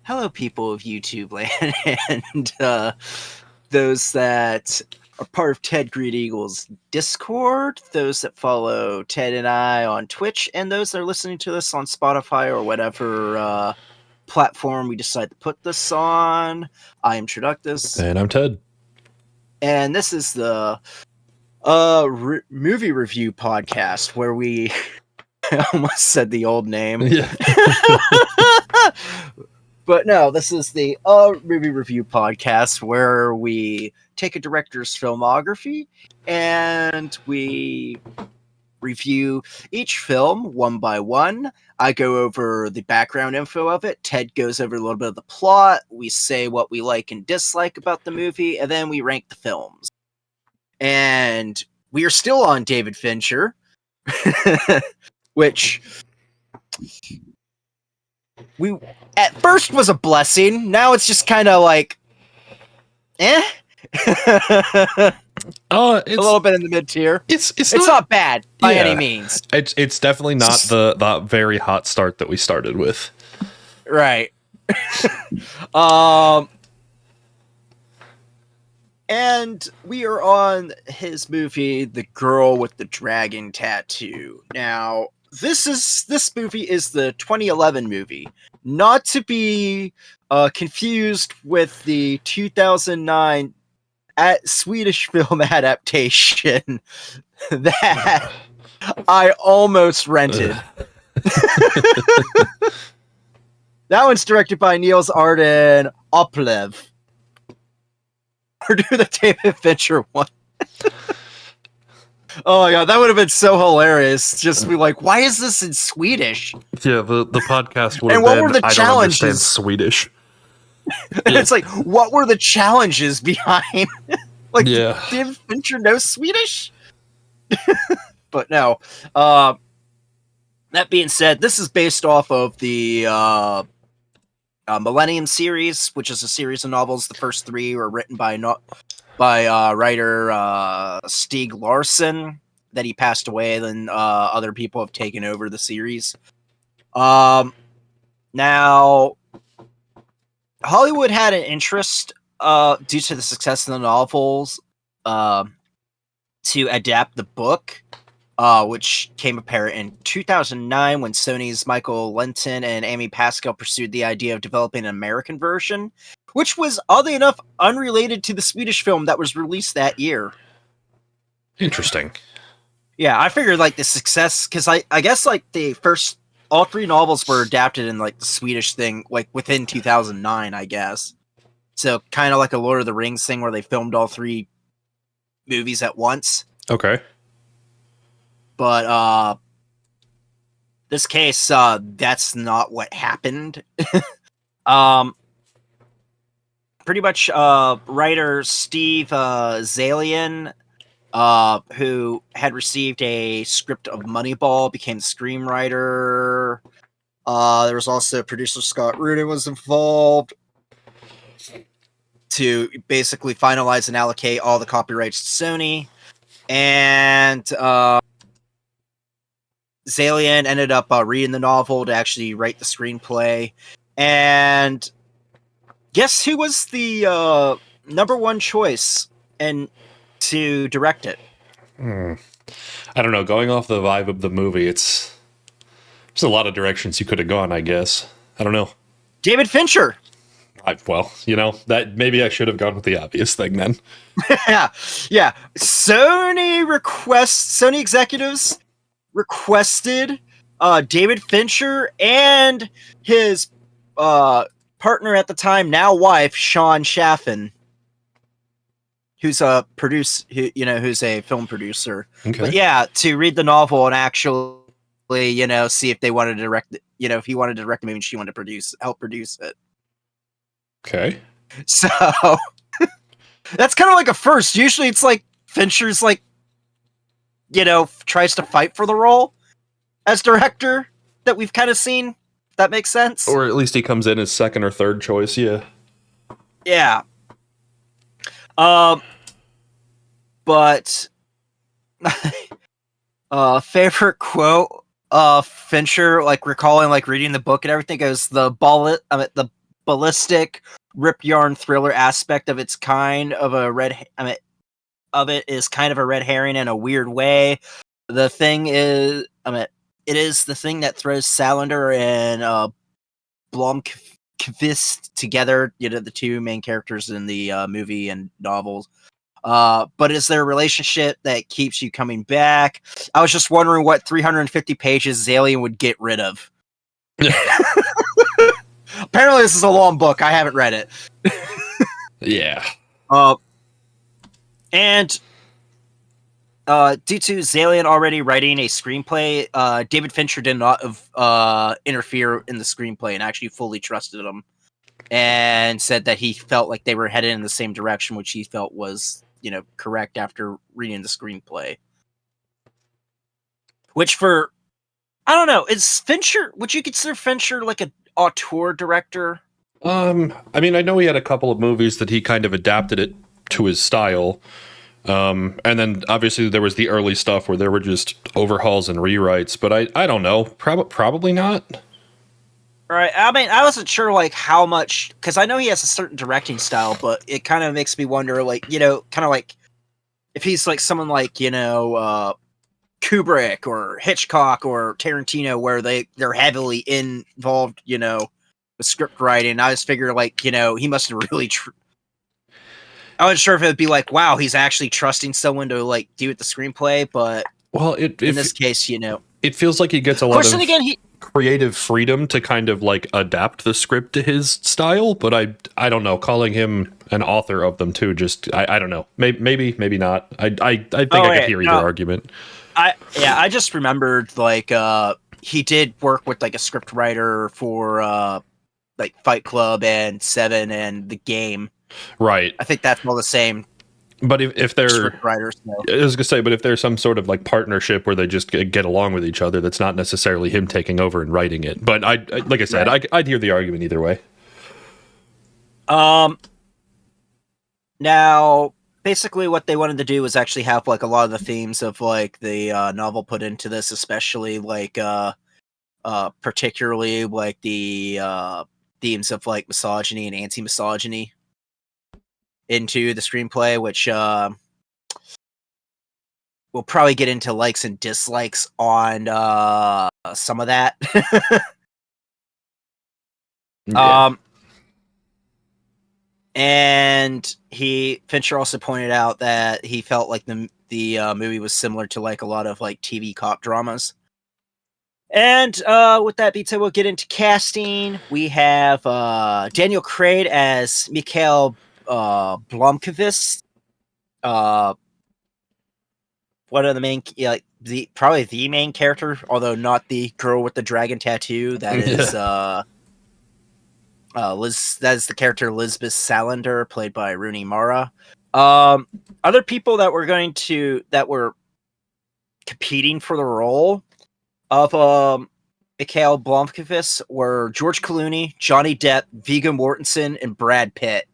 Hello, people of YouTube land, and those that are part of Ted Green Eagle's Discord, those that follow Ted and I on Twitch, and those that are listening to this on Spotify or whatever platform we decide to put this on. I am Traductus. And I'm Ted. And this is the movie review podcast where we... I almost said the old name. Yeah. But no, this is the movie review podcast where we take a director's filmography and we review each film one by one. I go over the background info of it. Ted goes over a little bit of the plot. We say what we like and dislike about the movie, and then we rank the films. And we are still on David Fincher, which... we at first was a blessing. Now it's just kind of like, it's a little bit in the mid tier. It's not bad by any means. It's definitely not the very hot start that we started with. Right. And we are on his movie, The Girl with the Dragon Tattoo. Now, this movie is the 2011 movie, not to be confused with the 2009 Swedish film adaptation that I almost rented. That one's directed by Niels Arden Oplev. Or do the David Fincher one. Oh my god, that would have been so hilarious. Just be like, why is this in Swedish? Yeah, the podcast would have and what been, were the I challenges? don't understand Swedish. And it's like, what were the challenges behind? Did David Fincher know Swedish? But no. That being said, this is based off of the Millennium series, which is a series of novels. The first three were written by writer Stieg Larsson, that he passed away. Then other people have taken over the series. Now, Hollywood had an interest due to the success of the novels to adapt the book, which came apparent in 2009 when Sony's Michael Lenton and Amy Pascal pursued the idea of developing an American version, which was, oddly enough, unrelated to the Swedish film that was released that year. Interesting. Yeah, I figured the success, because I guess the first, all three novels were adapted in the Swedish thing within 2009, I guess. So kind of like a Lord of the Rings thing where they filmed all three movies at once. Okay. But this case, that's not what happened. Pretty much writer Steve Zalian, who had received a script of Moneyball, became the screenwriter. There was also producer Scott Rudin was involved to basically finalize and allocate all the copyrights to Sony. And Zalian ended up reading the novel to actually write the screenplay. And guess who was the number one choice to direct it? I don't know. Going off the vibe of the movie, there's a lot of directions you could have gone, I guess. I don't know. David Fincher. That maybe I should have gone with the obvious thing then. Yeah. Sony executives requested David Fincher and his partner at the time, now wife, Sean Chaffin, who's a who's a film producer. Okay. But yeah, to read the novel and actually, see if they wanted to direct it, if he wanted to direct the movie, she wanted to help produce it. Okay. So that's kind of like a first. Usually it's Fincher's tries to fight for the role as director that we've kind of seen. That makes sense. Or at least he comes in as second or third choice, yeah. Yeah. but favorite quote, Fincher, like recalling like reading the book and everything, is the ballistic rip yarn thriller aspect of its kind of a of it is kind of a red herring in a weird way. The thing is, it is the thing that throws Salander and Blomkvist together, the two main characters in the movie and novels. But is there a relationship that keeps you coming back? I was just wondering what 350 pages Zalian would get rid of. Apparently, this is a long book. I haven't read it. Yeah. And due to Zalian already writing a screenplay, David Fincher did not interfere in the screenplay and actually fully trusted him, and said that he felt like they were headed in the same direction, which he felt was, correct after reading the screenplay. Which I don't know, would you consider Fincher like an auteur director? I mean, I know he had a couple of movies that he kind of adapted it to his style. And then obviously there was the early stuff where there were just overhauls and rewrites, but I don't know, probably not. Right. I mean, I wasn't sure like how much, because I know he has a certain directing style, but it kind of makes me wonder, like, kind of like if he's like someone like, Kubrick or Hitchcock or Tarantino, where they're heavily involved, with script writing. I just figure like, he must have really. I wasn't sure if it would be like, wow, he's actually trusting someone to like do the screenplay, but in this case, it feels like he gets a lot of creative freedom to kind of like adapt the script to his style. But I don't know, calling him an author of them too, just I don't know, maybe not. I think I could hear either argument. I just remembered like he did work with like a script writer for like Fight Club and Seven and The Game. Right. I think that's all the same. But if they're script writers, I was gonna say, but if there's some sort of like partnership where they just get along with each other, that's not necessarily him taking over and writing it. But I like I said, right. I'd hear the argument either way. Now, basically, what they wanted to do was actually have like a lot of the themes of like the novel put into this, especially like particularly like the themes of like misogyny and anti-misogyny into the screenplay, which we'll probably get into likes and dislikes on some of that. Yeah. And Fincher also pointed out that he felt like the movie was similar to like a lot of like TV cop dramas. And with that being said, we'll get into casting. We have Daniel Craig as Mikhail Blomkvist. One of the main, probably the main character, although not the girl with the dragon tattoo. That is Liz. That is the character Lisbeth Salander, played by Rooney Mara. Other people that were competing for the role of Mikhail Blomkvist were George Clooney, Johnny Depp, Viggo Mortensen, and Brad Pitt.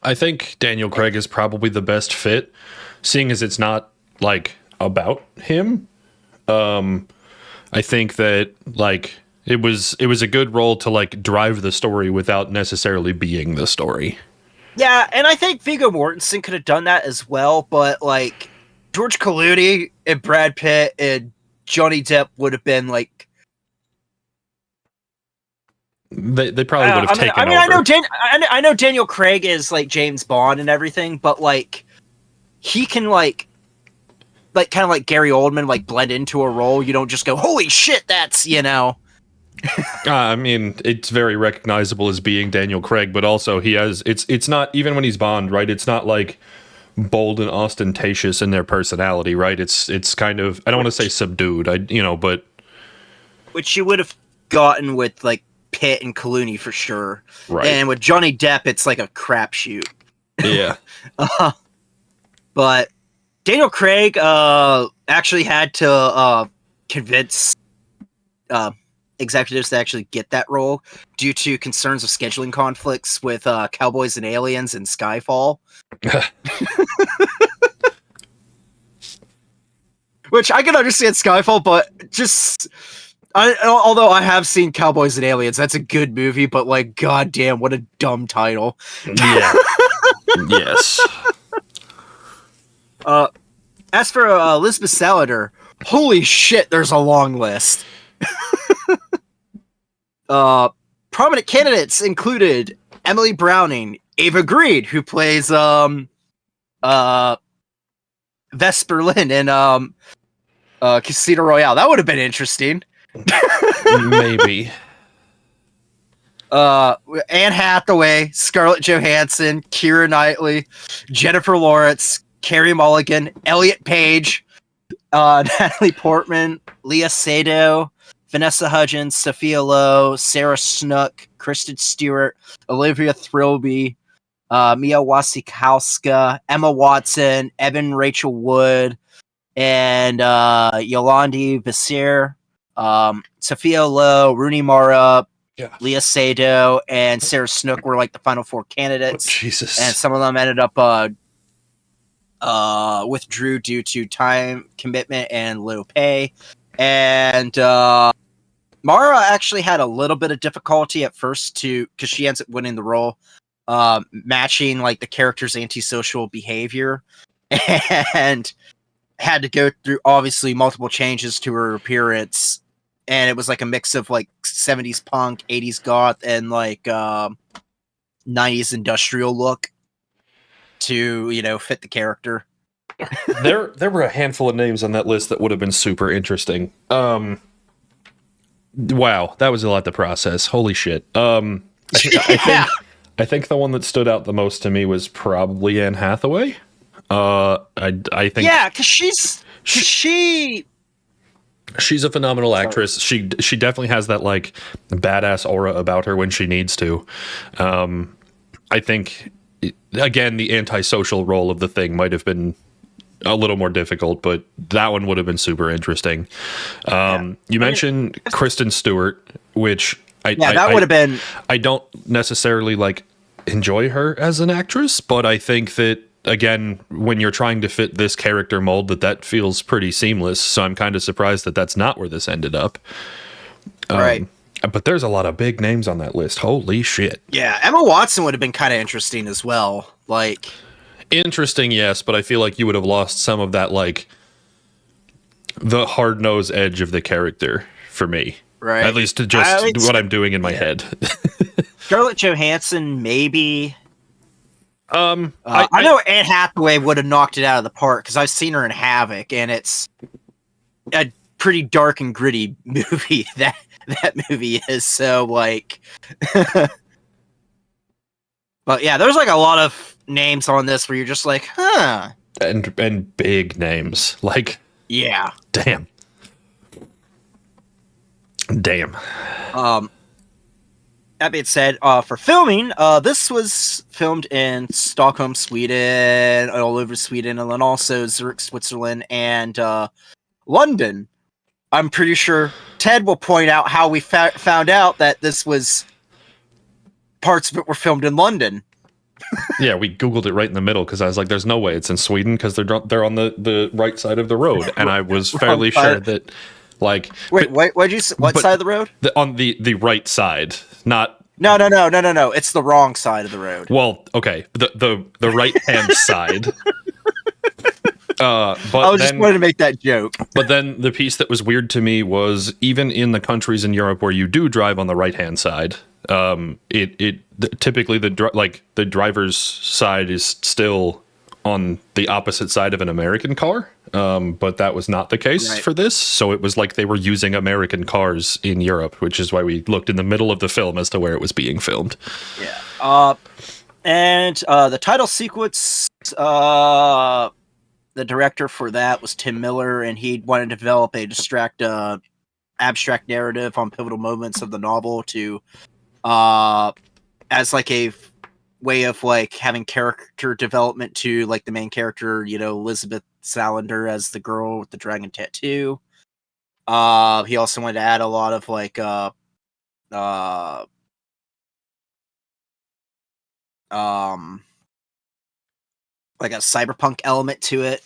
I think Daniel Craig is probably the best fit, seeing as it's not like about him. I think that like it was a good role to like drive the story without necessarily being the story. Yeah, and I think Viggo Mortensen could have done that as well, but like George Clooney and Brad Pitt and Johnny Depp would have been like they probably would have taken over. I know Daniel Craig is like James Bond and everything, but like he can like kind of like Gary Oldman, like blend into a role. You don't just go, holy shit, that's I mean, it's very recognizable as being Daniel Craig, but also he has it's not, even when he's Bond, right? It's not like bold and ostentatious in their personality, right? It's kind of, I don't want to say subdued, but which you would have gotten with like Pitt and Clooney for sure, right? And with Johnny Depp, it's like a crapshoot. Yeah. But Daniel Craig actually had to convince executives to actually get that role due to concerns of scheduling conflicts with Cowboys and Aliens and Skyfall. Which I can understand Skyfall, but just... although I have seen Cowboys and Aliens, that's a good movie, but like, goddamn, what a dumb title. Yeah. Yes. As for Elizabeth Salander, holy shit, there's a long list. Prominent candidates included Emily Browning, Ava Green, who plays Vesper Lynn in Casino Royale. That would have been interesting. Maybe. Anne Hathaway, Scarlett Johansson, Keira Knightley, Jennifer Lawrence, Carey Mulligan, Elliot Page, Natalie Portman, Leah Seydoux, Vanessa Hudgens, Sophia Lowe, Sarah Snook, Kristen Stewart, Olivia Thirlby, Mia Wasikowska, Emma Watson, Evan Rachel Wood, and Yolandi Basir, Sophia Lowe, Rooney Mara, Leah Seydoux, and Sarah Snook were like the final four candidates. Oh, Jesus. And some of them ended up withdrew due to time commitment and low pay. And Mara actually had a little bit of difficulty at first because she ends up winning the role, matching like the character's antisocial behavior, and had to go through obviously multiple changes to her appearance. And it was like a mix of like 70s punk, 80s goth, and like 90s industrial look to, fit the character. There were a handful of names on that list that would have been super interesting. Wow, that was a lot to process. Holy shit. I think the one that stood out the most to me was probably Anne Hathaway. I think because she's a phenomenal actress. She definitely has that like badass aura about her when she needs to. I think again the antisocial role of the Thing might have been a little more difficult, but that one would have been super interesting. You mentioned Kristen Stewart, which that would have been. I don't necessarily like enjoy her as an actress, but I think that again, when you're trying to fit this character mold, that feels pretty seamless. So I'm kind of surprised that that's not where this ended up. Right. But there's a lot of big names on that list. Holy shit. Yeah, Emma Watson would have been kind of interesting as well. Like, interesting, yes, but I feel like you would have lost some of that, like, the hard-nosed edge of the character for me. Right. At least just what I'm doing in my head. Scarlett Johansson, maybe. I know Anne Hathaway would have knocked it out of the park because I've seen her in Havoc, and it's a pretty dark and gritty movie. That movie is so like. But yeah, there's like a lot of names on this where you're just like, huh, and big names like yeah, damn. That being said, for filming, this was filmed in Stockholm, Sweden, all over Sweden, and then also Zurich, Switzerland, and London. I'm pretty sure Ted will point out how we found out that this was parts of it were filmed in London. Yeah, we Googled it right in the middle because I was like, "There's no way it's in Sweden because they're on the right side of the road," and I was fairly sure that. Like, wait, what side of the road? On the right side, not. No. It's the wrong side of the road. Well, okay, the right hand side. But I just wanted to make that joke. But then the piece that was weird to me was even in the countries in Europe where you do drive on the right hand side, typically the driver's side is still on the opposite side of an American car. But that was not the case for this. So it was like they were using American cars in Europe, which is why we looked in the middle of the film as to where it was being filmed. Yeah. And the title sequence, the director for that was Tim Miller, and he wanted to develop a abstract narrative on pivotal moments of the novel to, as like a way of like having character development to like the main character, Elizabeth Salander as the girl with the dragon tattoo. He also wanted to add a lot of like uh like a cyberpunk element to it,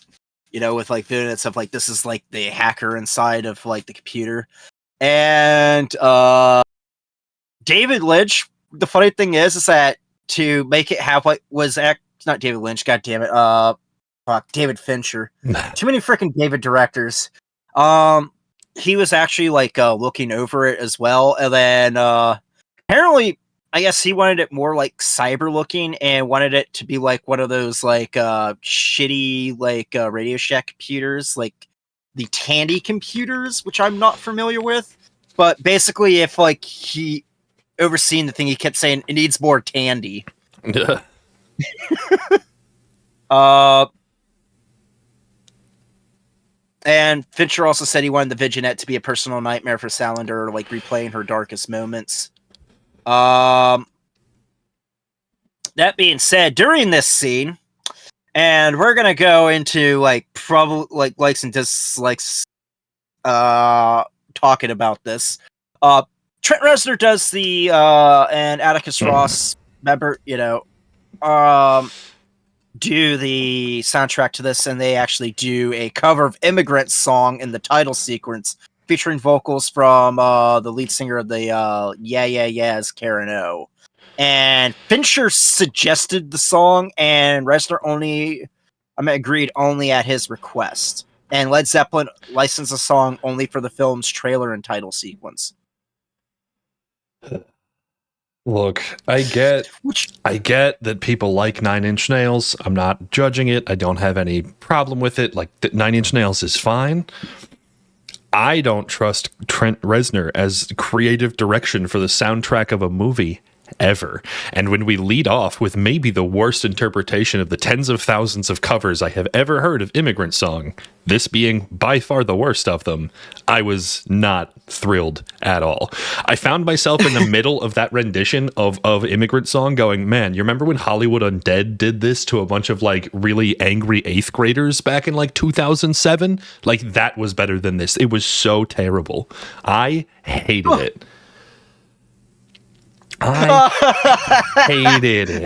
with like the stuff like this is like the hacker inside of like the computer. And David Lynch, the funny thing is that to make it have like not David Lynch, god damn it, David Fincher. Too many freaking David directors. He was actually like looking over it as well, and then apparently I guess he wanted it more like cyber looking and wanted it to be like one of those like shitty like Radio Shack computers, like the Tandy computers, which I'm not familiar with. But basically, if like he overseen the thing, he kept saying it needs more Tandy. And Fincher also said he wanted the Viginette to be a personal nightmare for Salander, like replaying her darkest moments. That being said, during this scene, and we're gonna go into like probably like likes and dislikes, talking about this. Trent Reznor does the and Atticus Ross, remember, do the soundtrack to this, and they actually do a cover of Immigrant Song in the title sequence, featuring vocals from the lead singer of the Yeah Yeah Yeahs, Karen O. And Fincher suggested the song, and Reznor agreed only at his request. And Led Zeppelin licensed the song only for the film's trailer and title sequence. Look, I get that people like Nine Inch Nails. I'm not judging it. I don't have any problem with it. Like, Nine Inch Nails is fine. I don't trust Trent Reznor as creative direction for the soundtrack of a movie ever. And when we lead off with maybe the worst interpretation of the tens of thousands of covers I have ever heard of Immigrant Song, this being by far the worst of them, I was not thrilled at all. I found myself in the middle of that rendition of Immigrant Song going, man, you remember when Hollywood Undead did this to a bunch of like really angry 8th graders back in like 2007? Like, that was better than this. It was so terrible. I hated it. I hated it.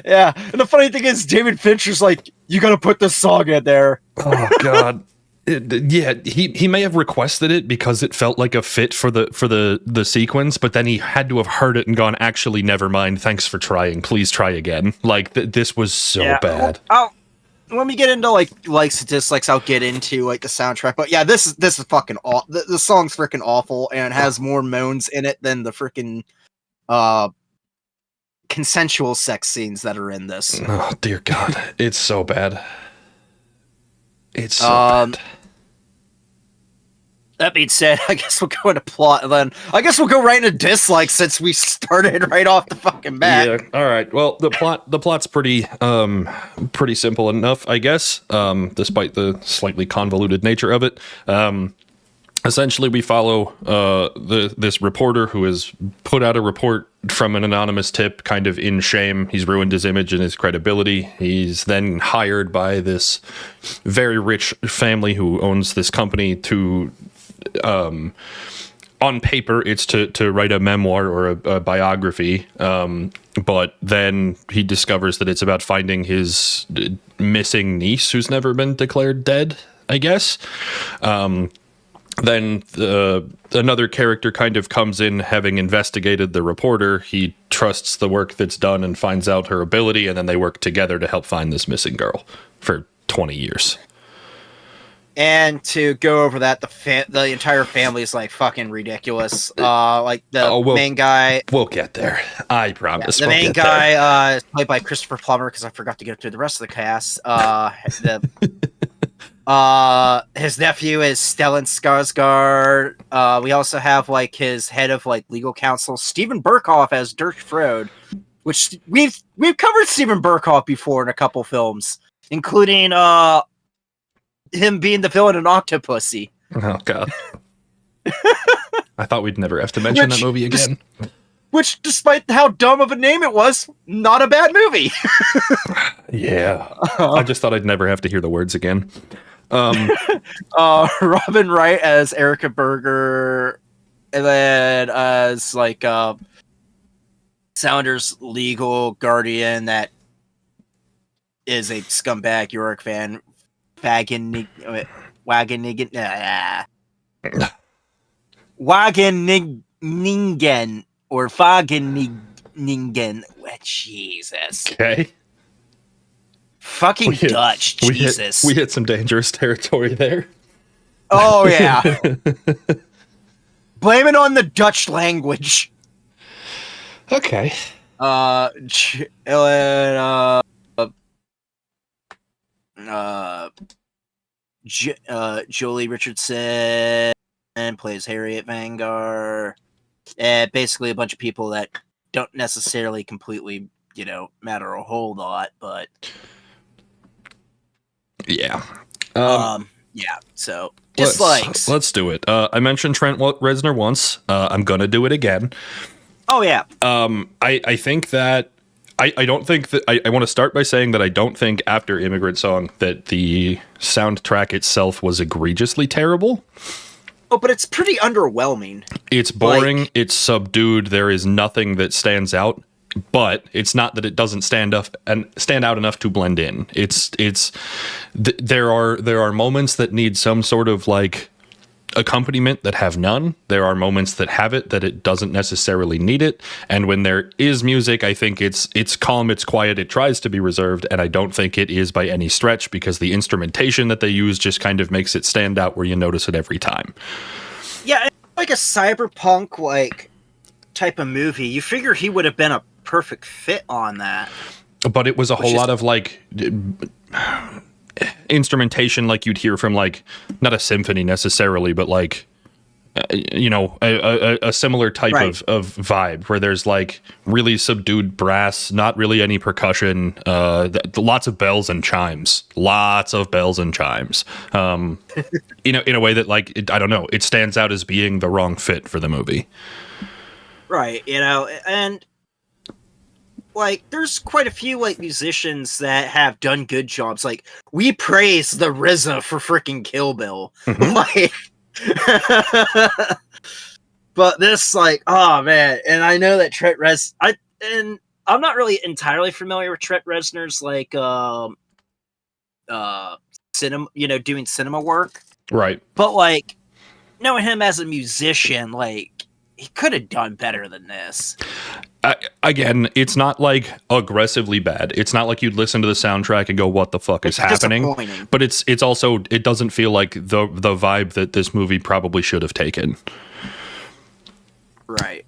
Yeah, and the funny thing is, David Fincher's like, you gotta put this song in there. Oh God. He may have requested it because it felt like a fit for the sequence, but then he had to have heard it and gone, actually, never mind. Thanks for trying. Please try again. Like, this was so bad. Well, when we get into like likes and dislikes, I'll get into like the soundtrack. But yeah, this is fucking awful. The song's freaking awful and has more moans in it than the freaking consensual sex scenes that are in this. Oh dear God, it's so bad. It's so bad. That being said, I guess we'll go into plot, and then I guess we'll go right into dislikes since we started right off the fucking bat. Yeah. All right. Well, the plot's pretty simple enough, I guess, despite the slightly convoluted nature of it. Essentially, we follow this reporter who has put out a report from an anonymous tip, kind of in shame. He's ruined his image and his credibility. He's then hired by this very rich family who owns this company to, on paper, it's to write a memoir or a biography. But then he discovers that it's about finding his missing niece who's never been declared dead, I guess. Then another character kind of comes in, having investigated the reporter. He trusts the work that's done and finds out her ability, and then they work together to help find this missing girl for 20 years. And to go over that, the entire family is like fucking ridiculous. Like the main guy. We'll get there. I promise. The main guy is played by Christopher Plummer, because I forgot to get through the rest of the cast. His nephew is Stellan Skarsgård. We also have like his head of like legal counsel, Stephen Burkhoff, as Dirk Frode, which we've covered Stephen Burkhoff before in a couple films, including him being the villain in Octopussy. Oh God. I thought we'd never have to mention that movie again. Which, despite how dumb of a name it was, not a bad movie. Yeah. I just thought I'd never have to hear the words again. Robin Wright as Erica Berger, and then as like Sounders' legal guardian that is a scumbag York fan, Wageningen, or Wageningen. Jesus. Okay. Fucking Dutch, Jesus. We hit some dangerous territory there. Oh, yeah. Blame it on the Dutch language. Okay. Jolie Richardson plays Harriet Vangar. Basically a bunch of people that don't necessarily completely, matter a whole lot, but... Yeah. Yeah, so... Dislikes. Let's do it. I mentioned Trent Reznor once. I'm gonna do it again. Oh, yeah. I think that... I don't think that... I want to start by saying that I don't think after Immigrant Song that the soundtrack itself was egregiously terrible. Oh, but it's pretty underwhelming. It's boring. It's subdued. There is nothing that stands out. But it's not that it doesn't stand out enough to blend in. There are moments that need some sort of like accompaniment that have none. There are moments that have it that it doesn't necessarily need it. And when there is music, I think it's calm, it's quiet, it tries to be reserved, and I don't think it is by any stretch because the instrumentation that they use just kind of makes it stand out where you notice it every time. Yeah, like a cyberpunk like type of movie. You figure he would have been a perfect fit on that, but it was a whole lot of like instrumentation like you'd hear from like not a symphony necessarily, but like a similar type of vibe where there's like really subdued brass, not really any percussion, lots of bells and chimes, in a way that like I don't know, it stands out as being the wrong fit for the movie, right? And like there's quite a few like musicians that have done good jobs. Like we praise the RZA for freaking Kill Bill. Like but this like, oh man, and I know that I'm not really entirely familiar with Trent Reznor's like cinema, doing cinema work. Right. But like knowing him as a musician, like he could have done better than this. Again, it's not like aggressively bad. It's not like you'd listen to the soundtrack and go, "What the fuck is happening?" But it's also it doesn't feel like the vibe that this movie probably should have taken. Right.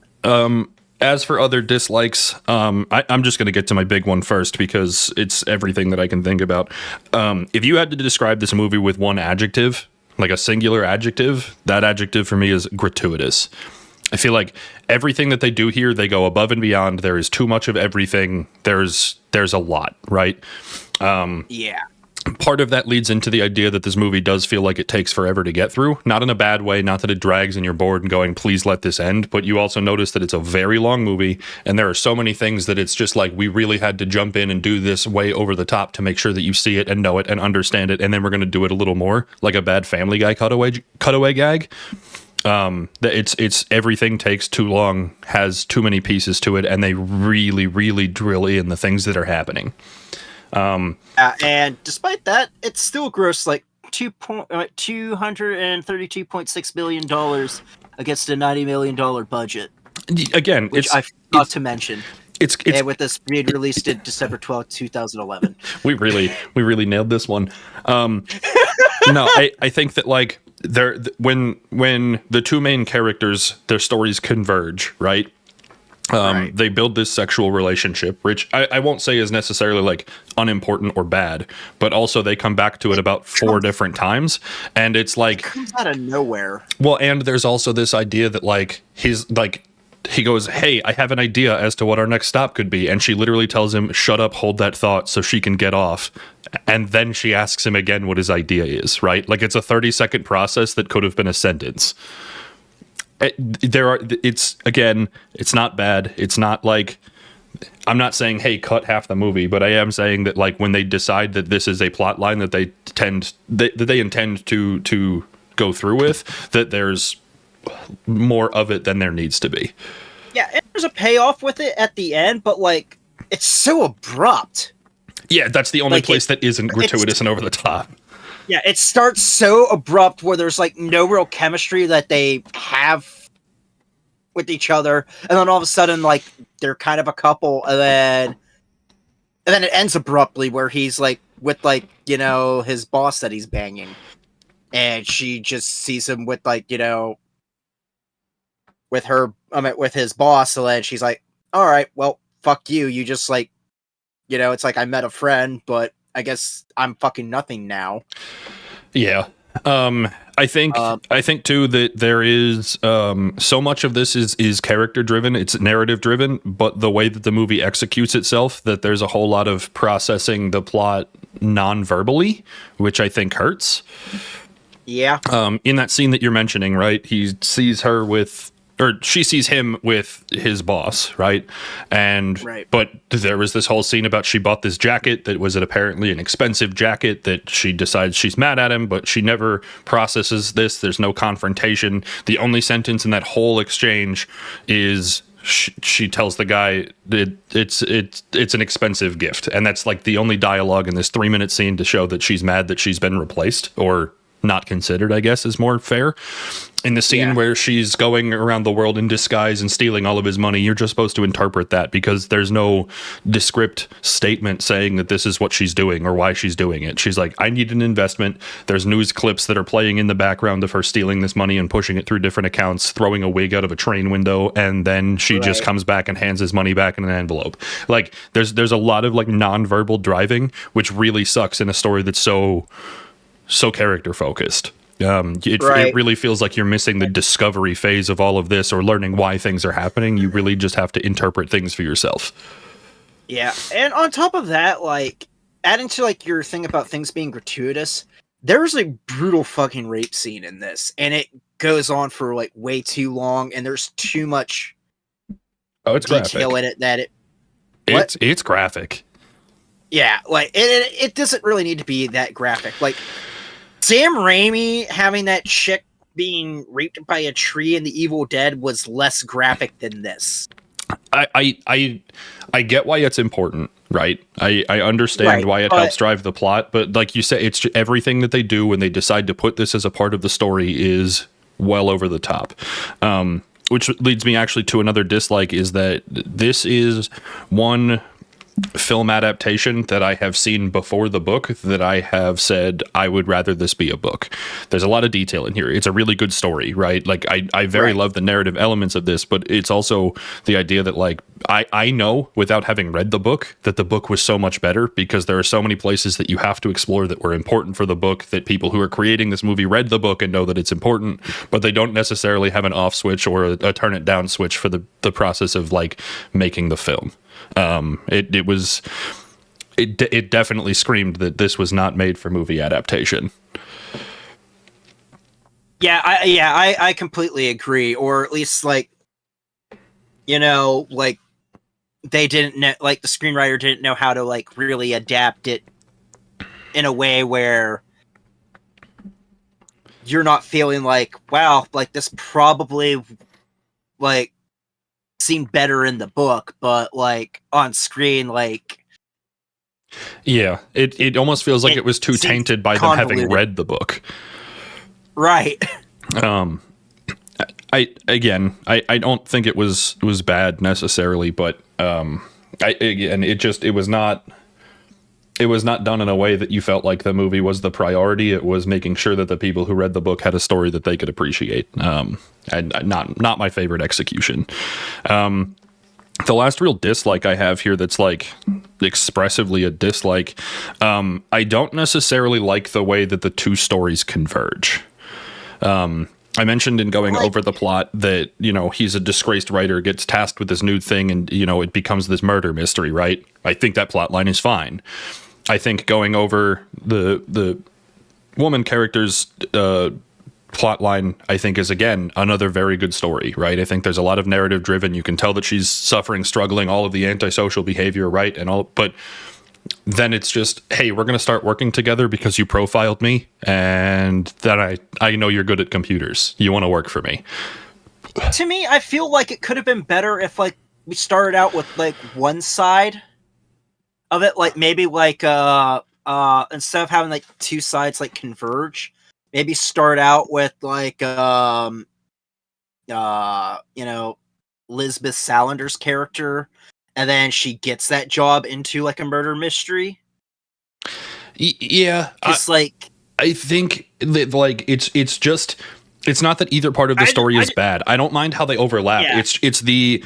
As for other dislikes, I'm just going to get to my big one first because it's everything that I can think about. If you had to describe this movie with one adjective, like a singular adjective, that adjective for me is gratuitous. I feel like everything that they do here, they go above and beyond. There is too much of everything. There's a lot, right? Yeah. Part of that leads into the idea that this movie does feel like it takes forever to get through. Not in a bad way, not that it drags and you're bored and going, please let this end. But you also notice that it's a very long movie and there are so many things that it's just like, we really had to jump in and do this way over the top to make sure that you see it and know it and understand it. And then we're going to do it a little more like a bad Family Guy cutaway gag. It's everything takes too long, has too many pieces to it, and they really, really drill in the things that are happening. And despite that, it still grossed like $232.6 billion against a $90 million budget. Again, which I forgot to mention. It's with this being released in December 12th, 2011. We really nailed this one. No, I think that like when the two main characters, their stories converge, right? Right. They build this sexual relationship, which I won't say is necessarily like unimportant or bad, but also they come back to it about 4 different times, and it's like it comes out of nowhere. Well, and there's also this idea that like he goes, "Hey, I have an idea as to what our next stop could be," and she literally tells him, "Shut up, hold that thought," so she can get off. And then she asks him again what his idea is, right? Like it's a 30-second process that could have been a sentence. It's not bad. It's not like, I'm not saying, hey, cut half the movie, but I am saying that like when they decide that this is a plot line that they they intend to go through with, that there's more of it than there needs to be. Yeah, and there's a payoff with it at the end, but like it's so abrupt. Yeah, that's the only place that isn't gratuitous and over the top. Yeah, it starts so abrupt where there's like no real chemistry that they have with each other, and then all of a sudden like they're kind of a couple, and then it ends abruptly where he's like with like, you know, his boss that he's banging, and she just sees him with like, you know, with his boss, and then she's like, all right, well, fuck you. You just like, you know, it's like I met a friend, but I guess I'm fucking nothing now. Yeah. I think too that there is so much of this is character driven, it's narrative driven, but the way that the movie executes itself, that there's a whole lot of processing the plot non-verbally, which I think hurts. Yeah. In that scene that you're mentioning, right? He sees her with, or she sees him with his boss, right? And but there was this whole scene about she bought this jacket that was apparently an expensive jacket that she decides she's mad at him, but she never processes this. There's no confrontation. The only sentence in that whole exchange is she tells the guy it's an expensive gift, and that's like the only dialogue in this 3-minute scene to show that she's mad that she's been replaced or not considered, I guess is more fair. In the scene where she's going around the world in disguise and stealing all of his money, you're just supposed to interpret that because there's no descript statement saying that this is what she's doing or why she's doing it. She's like, I need an investment. There's news clips that are playing in the background of her stealing this money and pushing it through different accounts, throwing a wig out of a train window, and then she just comes back and hands his money back in an envelope. Like there's a lot of like nonverbal driving, which really sucks in a story that's so character focused. It really feels like you're missing the discovery phase of all of this, or learning why things are happening. You really just have to interpret things for yourself. Yeah, and on top of that, like adding to like your thing about things being gratuitous, there's a brutal fucking rape scene in this, and it goes on for like way too long, and there's too much detail in it that it's graphic. Yeah, like it doesn't really need to be that graphic. Like Sam Raimi having that chick being raped by a tree in The Evil Dead was less graphic than this. I get why it's important, right? I understand why it helps drive the plot, but like you say, it's everything that they do when they decide to put this as a part of the story is well over the top. Which leads me actually to another dislike, is that this is one film adaptation that I have seen before the book that I have said I would rather this be a book. There's a lot of detail in here. It's a really good story, right? Like I very love the narrative elements of this, but it's also the idea that like I know without having read the book that the book was so much better, because there are so many places that you have to explore that were important for the book, that people who are creating this movie read the book and know that it's important, but they don't necessarily have an off switch or a turn it down switch for the process of like making the film. It definitely screamed that this was not made for movie adaptation. I completely agree. Or at least like, you know, like they didn't know, like the screenwriter didn't know how to like really adapt it in a way where you're not feeling like, wow, like this probably like seemed better in the book, but like on screen, like it almost feels like it was too tainted by them having read the book, right? I don't think it was bad necessarily, but it was not done in a way that you felt like the movie was the priority. It was making sure that the people who read the book had a story that they could appreciate. And not my favorite execution. The last real dislike I have here that's like expressively a dislike, I don't necessarily like the way that the two stories converge. I mentioned in going over the plot that, you know, he's a disgraced writer, gets tasked with this new thing, and, you know, it becomes this murder mystery, right? I think that plot line is fine. I think going over the woman character's plot line, I think, is again another very good story, right? I think there's a lot of narrative driven. You can tell that she's suffering, struggling, all of the antisocial behavior, right? And all, but then it's just, hey, we're going to start working together because you profiled me and that I know you're good at computers. You want to work for me. To me, I feel like it could have been better if like we started out with like one side of it, like maybe like instead of having like two sides like converge, maybe start out with like you know, Lisbeth Salander's character, and then she gets that job into like a murder mystery. Yeah, It's like I think that like it's just it's not that either part of the story is bad. I don't mind how they overlap. Yeah. It's the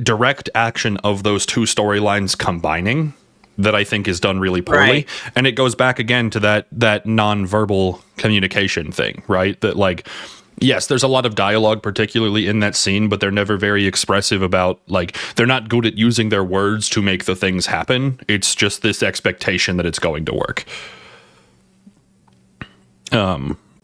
direct action of those two storylines combining that I think is done really poorly. Right. And it goes back again to that nonverbal communication thing, right? That like, yes, there's a lot of dialogue, particularly in that scene, but they're never very expressive about, like, they're not good at using their words to make the things happen. It's just this expectation that it's going to work.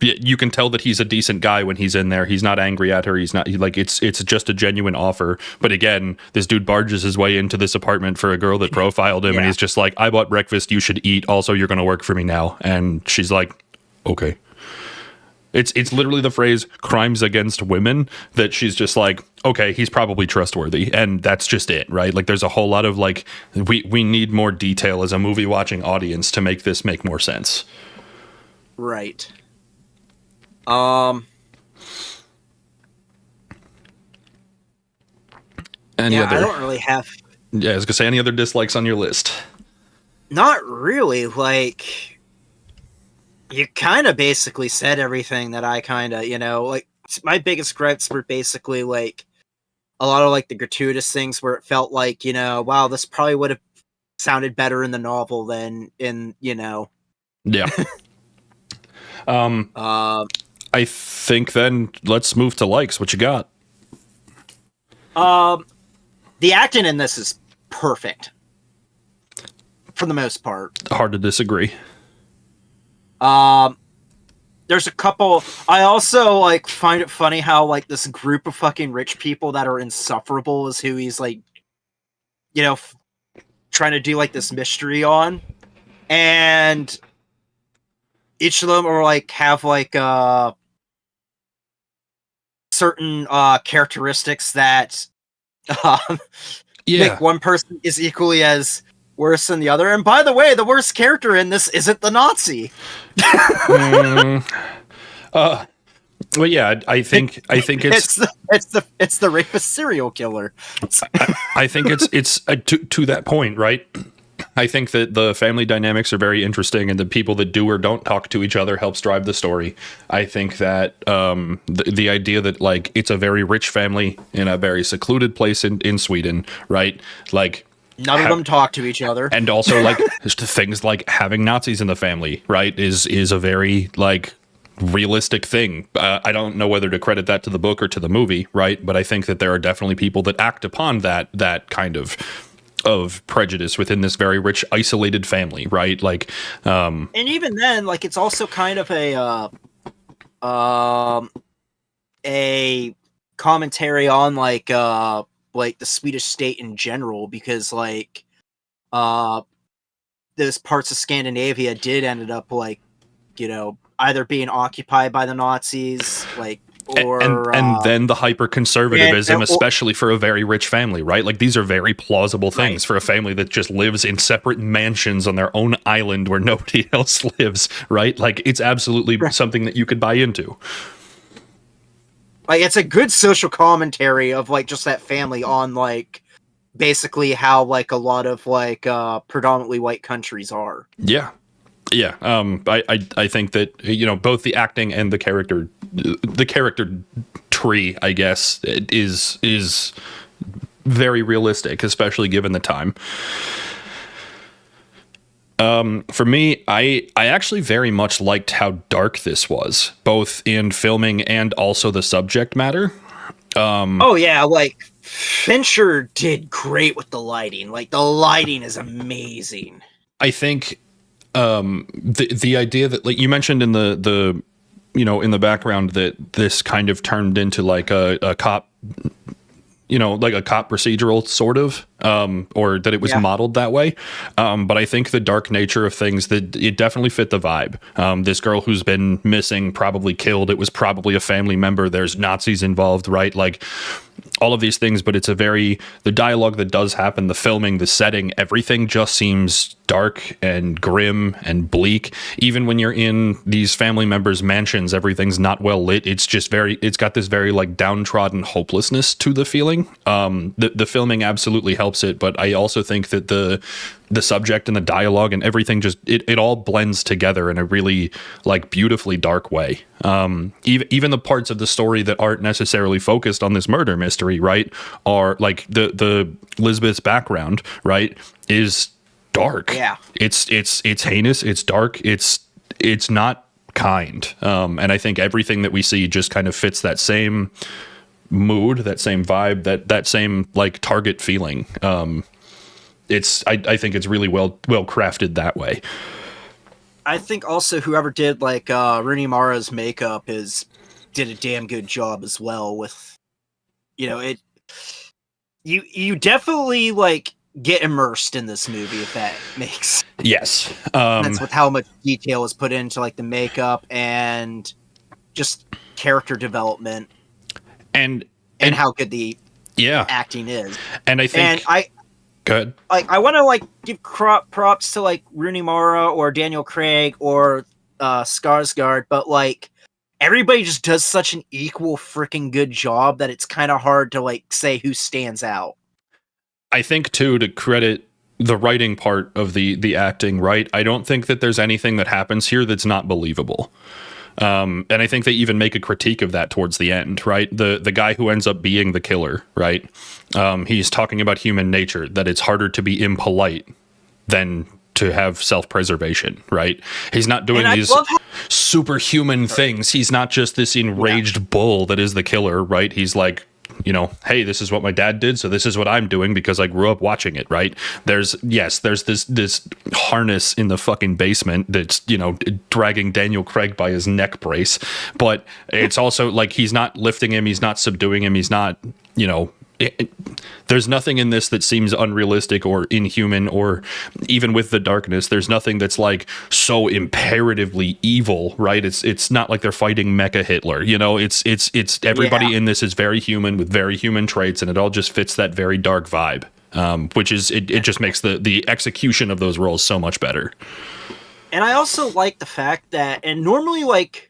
You can tell that he's a decent guy when he's in there. He's not angry at her. He's not like it's just a genuine offer. But again, this dude barges his way into this apartment for a girl that profiled him, and he's just like, "I bought breakfast. You should eat. Also, you're going to work for me now." And she's like, "Okay." It's literally the phrase "crimes against women" that she's just like, "Okay, he's probably trustworthy," and that's just it, right? Like, there's a whole lot of like, we need more detail as a movie watching audience to make this make more sense. right. Any other? I don't really have. Yeah, I was gonna say, any other dislikes on your list? Not really. Like, you kind of basically said everything that I kind of, like, my biggest gripes were basically like a lot of like the gratuitous things where it felt like, wow, this probably would have sounded better in the novel than in, Yeah. I think then let's move to likes. What you got? The acting in this is perfect for the most part. Hard to disagree. There's a couple. I also like find it funny how like this group of fucking rich people that are insufferable is who he's like, trying to do like this mystery on, and each of them are like have like certain characteristics that make one person is equally as worse than the other. And by the way, the worst character in this isn't the Nazi. Well, yeah, I think it's the rapist serial killer. I think it's to that point, right? I think that the family dynamics are very interesting, and the people that do or don't talk to each other helps drive the story. I think that the idea that like it's a very rich family in a very secluded place in Sweden, right? Like, none of them talk to each other, and also like things like having Nazis in the family, right? Is a very like realistic thing. I don't know whether to credit that to the book or to the movie, right? But I think that there are definitely people that act upon that kind of prejudice within this very rich, isolated family, right? Like, and even then, like, it's also kind of a commentary on like the Swedish state in general, because like those parts of Scandinavia did ended up like, either being occupied by the Nazis, like, or and then the hyper conservatism, especially for a very rich family, right? Like, these are very plausible things for a family that just lives in separate mansions on their own island where nobody else lives, right? Like, it's absolutely something that you could buy into. Like, it's a good social commentary of like just that family on like basically how like a lot of like predominantly white countries are. Yeah. I think that both the acting and the character tree, I guess, is very realistic, especially given the time. For me, I actually very much liked how dark this was, both in filming and also the subject matter. Oh yeah, like Fincher did great with the lighting. Like, the lighting is amazing. I think the idea that, like you mentioned in the in the background, that this kind of turned into like a cop you know, like a cop procedural sort of, or that it was modeled that way. But I think the dark nature of things, that it definitely fit the vibe. This girl who's been missing, probably killed. It was probably a family member. There's Nazis involved, right? Like all of these things, but it's the dialogue that does happen, the filming, the setting, everything just seems dark and grim and bleak. Even when you're in these family members' mansions, everything's not well lit. It's got this very like downtrodden hopelessness to the feeling. The filming absolutely helps it, but I also think that the subject and the dialogue and everything just it all blends together in a really like beautifully dark way. Even the parts of the story that aren't necessarily focused on this murder mystery, right, are like the Lisbeth's background, right, is dark. Yeah, it's heinous, it's dark, it's not kind. And I think everything that we see just kind of fits that same mood, that same vibe, that same like target feeling. I think it's really well crafted that way. I think also whoever did like Rooney Mara's makeup did a damn good job as well with, you know, it. You definitely like get immersed in this movie, if that makes. Yes, that's with how much detail is put into like the makeup and just character development, and how good the acting is. And I think good. Like I want to like give props to like Rooney Mara or Daniel Craig or Skarsgård, but like everybody just does such an equal freaking good job that it's kind of hard to like say who stands out. I think too, to credit the writing part of the acting, right? I don't think that there's anything that happens here that's not believable. And I think they even make a critique of that towards the end, right? The guy who ends up being the killer, right? He's talking about human nature, that it's harder to be impolite than to have self-preservation, right? He's not doing these superhuman things. He's not just this enraged bull that is the killer, right? He's like, you know, hey, this is what my dad did, so this is what I'm doing because I grew up watching it, right? There's this harness in the fucking basement that's, you know, dragging Daniel Craig by his neck brace, but it's also like he's not lifting him, he's not subduing him, he's not, you know, there's nothing in this that seems unrealistic or inhuman, or even with the darkness, there's nothing that's like so imperatively evil, right? It's not like they're fighting Mecha Hitler, you know. It's everybody in this is very human with very human traits, and it all just fits that very dark vibe, which is it just makes the execution of those roles so much better. And I also like the fact that, and normally like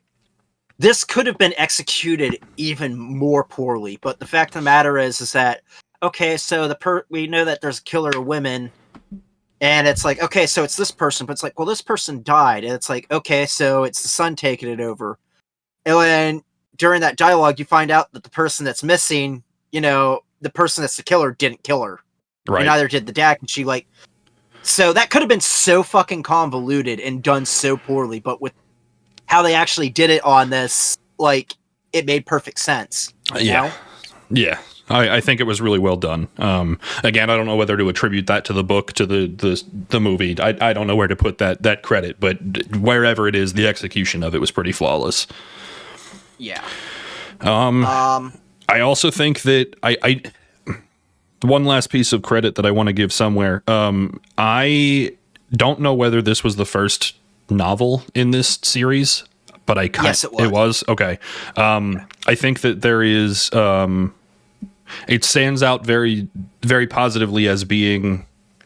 this could have been executed even more poorly, but the fact of the matter is that, okay, so we know that there's a killer of women, and it's like, okay, so it's this person, but it's like, well, this person died, and it's like, okay, so it's the son taking it over. And then during that dialogue, you find out that the person that's missing, you know, the person that's the killer didn't kill her. Right. And neither did the dad, and she like, so that could have been so fucking convoluted and done so poorly, but with how they actually did it on this, like, it made perfect sense. Yeah. I think it was really well done. Again, I don't know whether to attribute that to the book, to the movie. I don't know where to put that credit, but wherever it is, the execution of it was pretty flawless. Yeah. I also think that I one last piece of credit that I want to give somewhere. I don't know whether this was the first novel in this series, but yes, it was. Okay. I think that there is it stands out very, very positively as being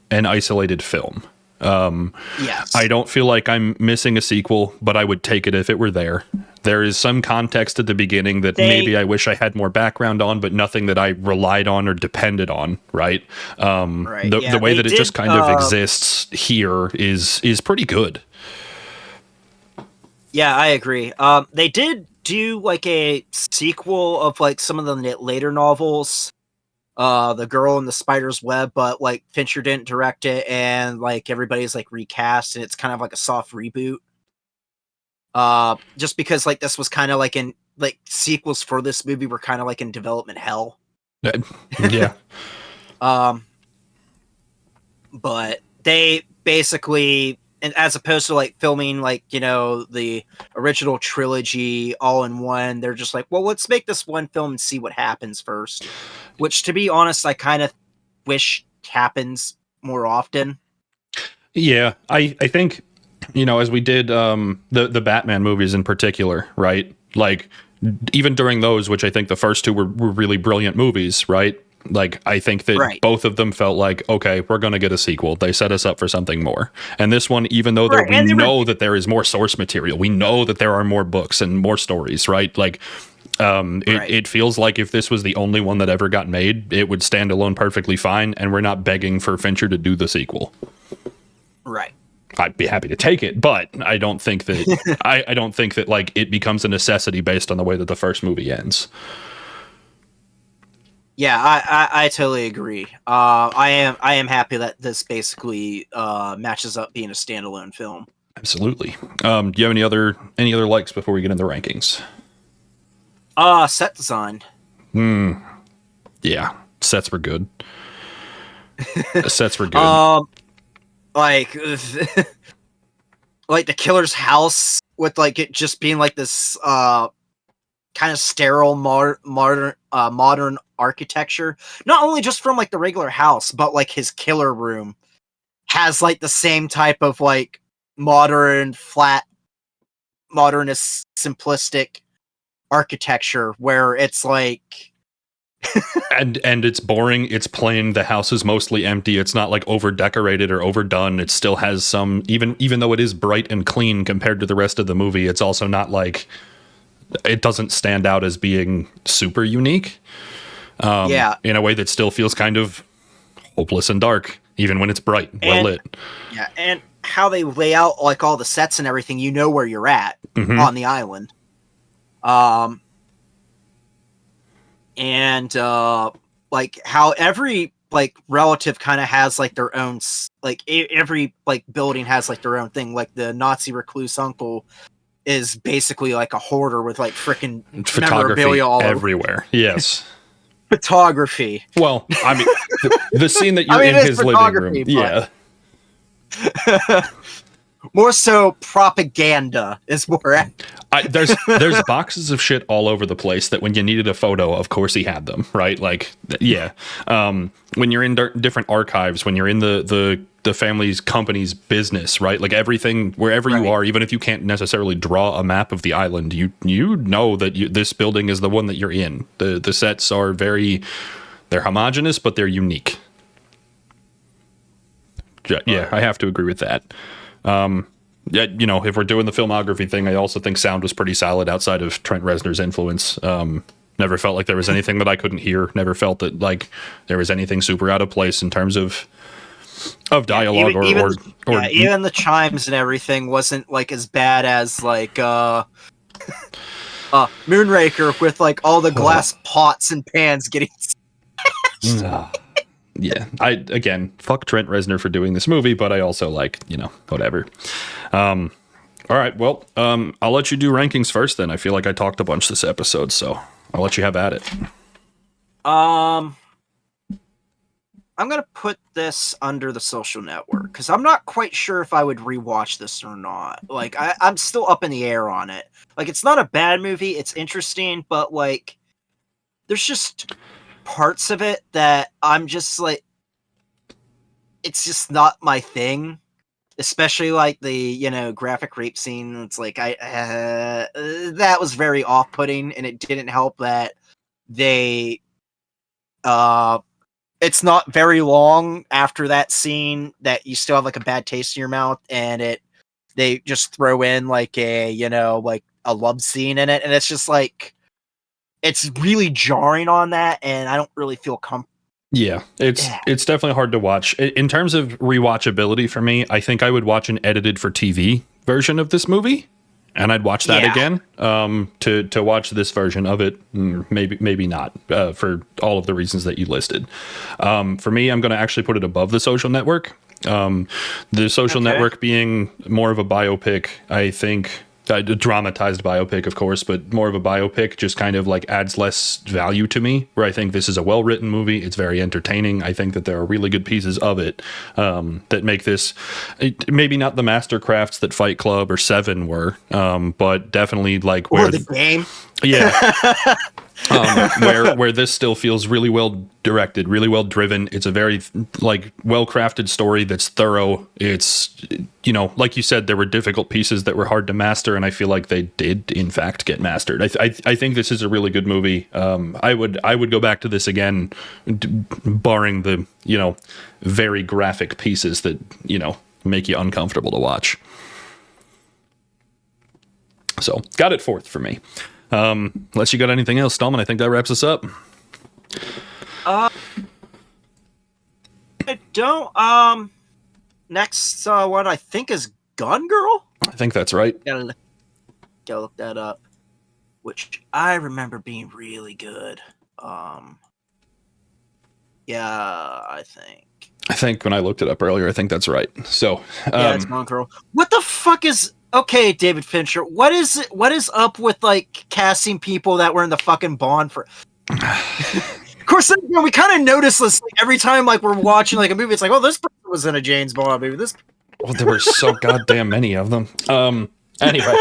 an isolated film. Yes. I don't feel like I'm missing a sequel, but I would take it if it were there. There is some context at the beginning that maybe I wish I had more background on, but nothing that I relied on or depended on, right? The way that it just kind of exists here is pretty good. Yeah, I agree. They did do like a sequel of like some of the later novels, The Girl in the Spider's Web, but like Fincher didn't direct it, and like everybody's like recast, and it's kind of like a soft reboot. Just because like this was kind of like in like sequels for this movie were kind of like in development hell. Yeah. But they basically, and as opposed to like filming like, you know, the original trilogy all in one, they're just like, well, let's make this one film and see what happens first. which, to be honest, I kind of wish happens more often. Yeah, I think, as we did the Batman movies in particular, right? Like, even during those, which I think the first two were really brilliant movies, right? Like, I think that both of them felt like, okay, we're going to get a sequel. They set us up for something more. And this one, even though we know that there is more source material, we know that there are more books and more stories, right? Like, it feels like if this was the only one that ever got made, it would stand alone perfectly fine, and we're not begging for Fincher to do the sequel. Right. I'd be happy to take it, but I don't think that I don't think that like it becomes a necessity based on the way that the first movie ends. Yeah, I totally agree. I am happy that this basically matches up being a standalone film. Absolutely. Do you have any other likes before we get into the rankings? Set design. Yeah, sets were good. Sets were good. Like like the killer's house with like it just being like this kind of sterile modern architecture. Not only just from like the regular house, but like his killer room has like the same type of like modernist simplistic architecture where it's like and it's boring. It's plain. The house is mostly empty. It's not like over decorated or overdone. It still has some, even though it is bright and clean compared to the rest of the movie, it's also not like, it doesn't stand out as being super unique. In a way that still feels kind of hopeless and dark, even when it's bright, well lit. Yeah, and how they lay out like all the sets and everything, you know where you're at on the island. And like how every like relative kind of has like their own, like every like building has like their own thing. Like the Nazi recluse uncle is basically like a hoarder with like freaking photography all everywhere. Yes. Photography. Well, I mean, the scene that you're in his living room. Yeah. More so propaganda is more there's boxes of shit all over the place that when you needed a photo, of course he had them, right? Like, yeah. When you're in different archives, when you're in the family's company's business, right? Like everything, wherever you are, even if you can't necessarily draw a map of the island, you know that this building is the one that you're in. The sets are they're homogenous, but they're unique. Yeah, I have to agree with that. Yeah, if we're doing the filmography thing, I also think sound was pretty solid outside of Trent Reznor's influence. Never felt like there was anything that I couldn't hear. Never felt that like there was anything super out of place in terms of dialogue even the chimes and everything wasn't like as bad as like Moonraker with like all the glass pots and pans getting Yeah, again, fuck Trent Reznor for doing this movie, but I also like, whatever. All right, well, I'll let you do rankings first then. I feel like I talked a bunch this episode, so I'll let you have at it. I'm going to put this under The Social Network, because I'm not quite sure if I would rewatch this or not. Like, I'm still up in the air on it. Like, it's not a bad movie, it's interesting, but, like, there's just parts of it that I'm just like, it's just not my thing, especially like the graphic rape scene. It's like that was very off-putting, and it didn't help that they it's not very long after that scene that you still have like a bad taste in your mouth, and they just throw in like a like a love scene in it, and it's just like it's really jarring on that, and I don't really feel comfortable. Yeah, it's definitely hard to watch. In terms of rewatchability for me, I think I would watch an edited for TV version of this movie, and I'd watch that again. To watch this version of it, maybe not, for all of the reasons that you listed. For me, I'm going to actually put it above The Social Network. The Social Network being more of a biopic, I think. A dramatized biopic, of course, but more of a biopic just kind of like adds less value to me, where I think this is a well-written movie. It's very entertaining. I think that there are really good pieces of it that make this maybe not the mastercrafts that Fight Club or Seven were, but definitely like where the game. Yeah. where this still feels really well directed, really well driven. It's a very like well crafted story that's thorough. It's, you know, like you said, there were difficult pieces that were hard to master, and I feel like they did in fact get mastered. I think this is a really good movie. I would go back to this again, barring the, you know, very graphic pieces that, you know, make you uncomfortable to watch. So got it fourth for me. Unless you got anything else, Stallman, I think that wraps us up. I don't. Next one I think is Gun Girl. I think that's right. Gotta look that up. Which I remember being really good. Yeah, I think when I looked it up earlier, I think that's right. So yeah, it's Gun Girl. What the fuck is? Okay, David Fincher, what is up with like casting people that were in the fucking Bond for? Of course, you know, we kind of notice this like, every time like we're watching like a movie. It's like, oh, this person was in a James Bond movie. This. Well, there were so goddamn many of them. Anyway,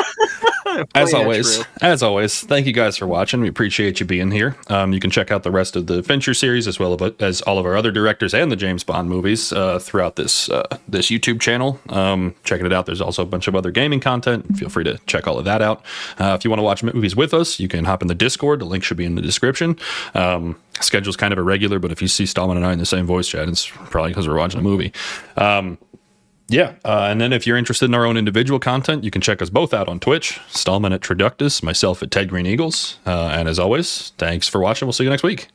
as always, thank you guys for watching. We appreciate you being here. You can check out the rest of the Fincher series as well as all of our other directors and the James Bond movies throughout this YouTube channel. Checking it out. There's also a bunch of other gaming content. Feel free to check all of that out. If you want to watch movies with us, you can hop in the Discord. The link should be in the description. Schedule's kind of irregular, but if you see Stallman and I in the same voice chat, it's probably because we're watching a movie. And then if you're interested in our own individual content, you can check us both out on Twitch. Stallman at Traductus, myself at Ted Green Eagles. And as always, thanks for watching. We'll see you next week.